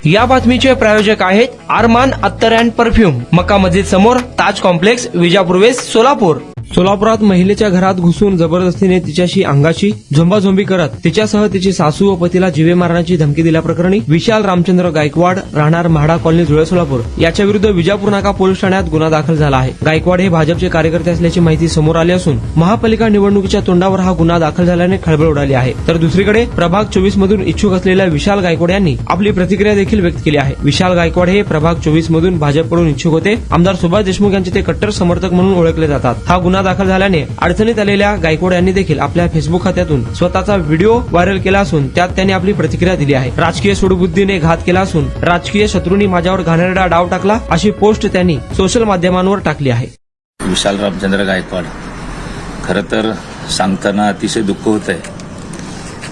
या बातमीचे प्रायोजक आहेत अरमान अत्तर अँड परफ्यूम, मक्का मस्जिद समोर, ताज कॉम्प्लेक्स, विजापूर वेस्ट, सोलापूर. सोलापुरात महिलेच्या घरात घुसून जबरदस्तीने तिच्याशी अंगाची झोंबाझोंबी करत तिच्यासह तिची सासू व पतीला जीवे मारण्याची धमकी दिल्याप्रकरणी विशाल रामचंद्र गायकवाड, राहणार म्हाडा कॉलनी, धुळे, सोलापूर याच्या विरुद्ध विजापूर नाका पोलीस ठाण्यात गुन्हा दाखल झाला आहे. गायकवाड हे भाजपचे कार्यकर्ते असल्याची माहिती समोर आली असून महापालिका निवडणुकीच्या तोंडावर हा गुन्हा दाखल झाल्याने खळबळ उडाली आहे. तर दुसरीकडे प्रभाग 24 मधून इच्छुक असलेल्या विशाल गायकवाड यांनी आपली प्रतिक्रिया देखील व्यक्त केली आहे. विशाल गायकवाड हे प्रभाग 24 मधून भाजपकडून इच्छुक होते. आमदार सुभाष देशमुख यांचे ते कट्टर समर्थक म्हणून ओळखले जातात. हा गुन्हा दाखल झाल्याने अडचणीत आलेल्या गायकवाड यांनी देखील आपल्या फेसबुक खात्यातून स्वतःचा व्हिडिओ व्हायरल केला असून त्यात त्यांनी आपली प्रतिक्रिया दिली आहे. राजकीय सूडबुद्धीने घात केला असून राजकीय शत्रूंनी माझ्यावर घाणेरडा डाव टाकला, अशी पोस्ट त्यांनी सोशल माध्यमांवर टाकली आहे. विशाल रामचंद्र गायकवाड, खरं तर सांगताना अतिशय दुःख होत आहे.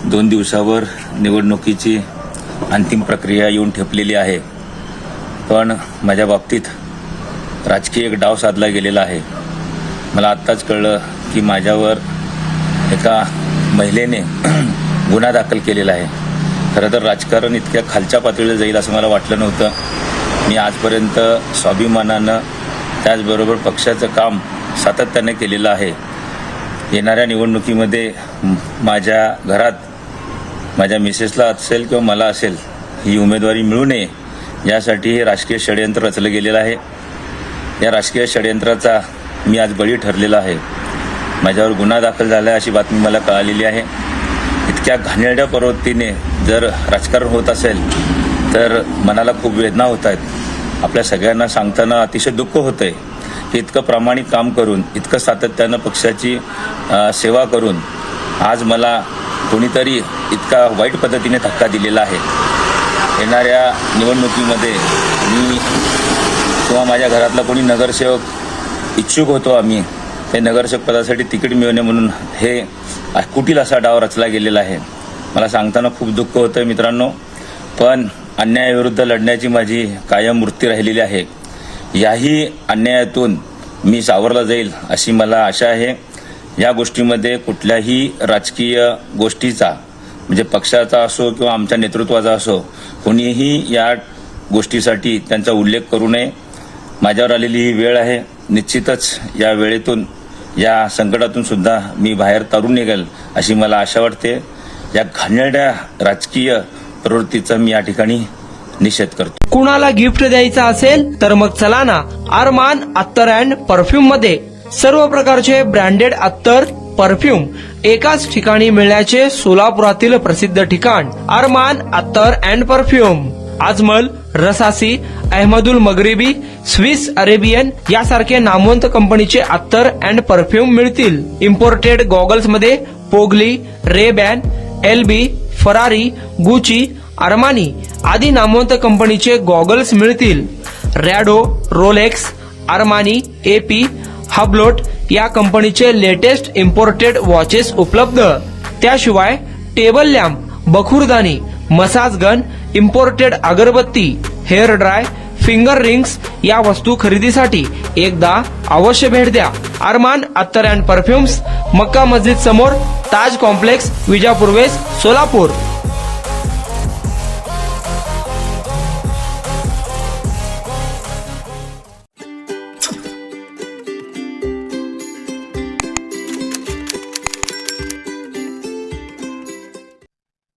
2 दिवसावर निवडणुकीची अंतिम प्रक्रिया येऊन ठेपलेली आहे, पण माझ्या बाबतीत राजकीय एक डाव साधला गेलेला आहे. मला आत्ताच कळलं की माझ्यावर एका महिलेने गुन्हा दाखल केलेला आहे. खरं तर राजकारण इतक्या खालच्या पातळीवर जाईल असं मला वाटलं नव्हतं. मी आजपर्यंत स्वाभिमानानं त्याचबरोबर पक्षाचं काम सातत्याने केलेलं आहे. येणाऱ्या निवडणुकीमध्ये माझ्या घरात माझ्या मिसेसला असेल किंवा मला असेल ही उमेदवारी मिळू नये यासाठी हे राजकीय षडयंत्र रचलं गेलेलं आहे. या राजकीय षडयंत्राचा मी आज बळी ठरलेला आहे. माझ्यावर गुन्हा दाखल झाला अशी बातमी मला कळालेली आहे. इतक्या घाणेरड्या प्रवृत्तीने जर राजकारण होत असेल तर मनाला खूप वेदना होत आहेत. आपल्या सगळ्यांना सांगताना अतिशय दुःख होत आहे की इतकं प्रामाणिक काम करून, इतकं सातत्यानं पक्षाची सेवा करून आज मला कोणीतरी इतका वाईट पद्धतीने धक्का दिलेला आहे. येणाऱ्या निवडणुकीमध्ये मी किंवा माझ्या घरातला कोणी नगरसेवक इच्छुक होतो, आम्ही ते नगरसेवक पदासाठी तिकीट मिळवणे म्हणून हे कुटील असा डाव रचला गेलेला आहे. मला सांगताना खूप दुःख होतं मित्रांनो, पण अन्यायाविरुद्ध लढण्याची माझी कायम वृत्ती राहिलेली आहे. याही अन्यायातून मी सावरला जाईल अशी मला आशा आहे. या गोष्टीमध्ये कुठल्याही राजकीय गोष्टीचा म्हणजे पक्षाचा असो किंवा आमच्या नेतृत्वाचा असो कोणीही या गोष्टीसाठी त्यांचा उल्लेख करू नये. माझ्यावर आलेली ही वेळ आहे. निश्चितच या वेळेतून, या संकटातून सुद्धा मी बाहेर तरून निघेल अशी मला आशा वाटते. या घाणेरड्या राजकीय प्रवृत्तीचा मी या ठिकाणी निषेध करतो. कुणाला गिफ्ट द्यायचा असेल तर मग चला ना अरमान अत्तर अँड परफ्यूम मध्ये. सर्व प्रकारचे ब्रँडेड अत्तर, परफ्यूम एकाच ठिकाणी मिळण्याचे सोलापुरातील प्रसिद्ध ठिकाण Armaan Attar and perfume. Ajmal, Rasasi, Ahmed al Maghribi, Swiss Arabian यासारखे नामवंत कंपनीचे अत्तर अँड परफ्यूम मिळतील. इम्पोर्टेड गॉगल्स मध्ये पोगली, Ray Ban, LB, Ferrari, Gucci, Armani आदी नामवंत कंपनीचे गॉगल्स मिळतील. Rado, Rolex, Armani, AP, Hublot या कंपनीचे लेटेस्ट इम्पोर्टेड वॉचेस उपलब्ध. त्याशिवाय टेबल लॅम्प, बखुरदानी, मसाज गन, इम्पोर्टेड अगरबत्ती, हेअर ड्राय, फिंगर रिंग्स या वस्तू खरेदीसाठी एकदा अवश्य भेट द्या. अरमान अत्तर अँड परफ्यूम्स, मक्का मस्जिद समोर, ताज कॉम्प्लेक्स, विजापूर वेस्ट, सोलापूर.